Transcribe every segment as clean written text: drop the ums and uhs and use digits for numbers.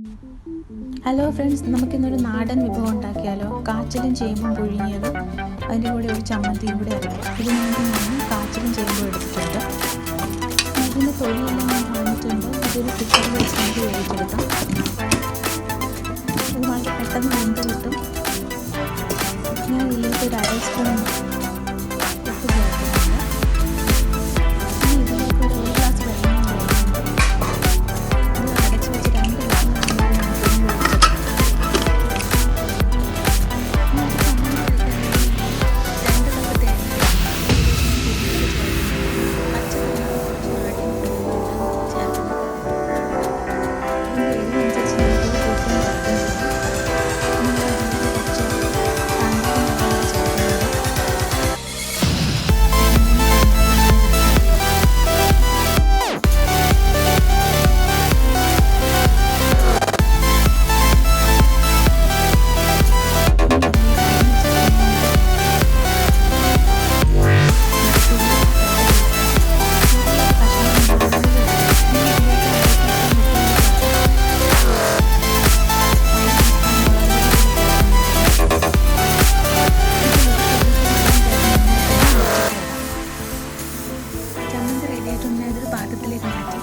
Hello friends, നമുക്കിന്നൊരു നാടൻ വിഭവം ഉണ്ടാക്കിയാലോ? കാച്ചിലും ചേമ്പും പുഴുങ്ങിയത്, അതിൻ്റെ കൂടെ ഒരു ചമ്മന്തിയും കൂടെ അരയ്ക്കാം. ഇതിനു വേണ്ടി ഞാൻ കാച്ചിലും ചേമ്പും എടുത്തിട്ടുണ്ട്. ഇതിൻ്റെ തൊലിയെല്ലാം ഞാൻ കളഞ്ഞിട്ടുണ്ട്. ഇതൊരു കുക്കറിൽ വെച്ച് നമുക്ക് വേവിച്ചെടുക്കാം. ഇത് വളരെ പെട്ടെന്ന് വെന്ത് കിട്ടും. ഞാൻ ഇതിലേക്ക് ഒരു അര സ്പൂൺ ഉപ്പ് ചേർക്കുന്നുണ്ട്. ഇനി ഇതിലേക്ക് ഒരു ഗ്ലാസ് വെള്ളം ചേർക്കുന്നുണ്ട്. ഇത് അടച്ച് വെച്ച് 2 വിസിൽ പാത്രത്തിലേക്ക് മാറ്റി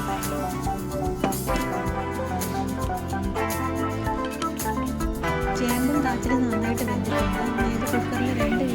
ചേമ്പും കാച്ചിലും നന്നായിട്ട് വെന്തിട്ടുണ്ട്. ഇത് കുക്കറിൽ 2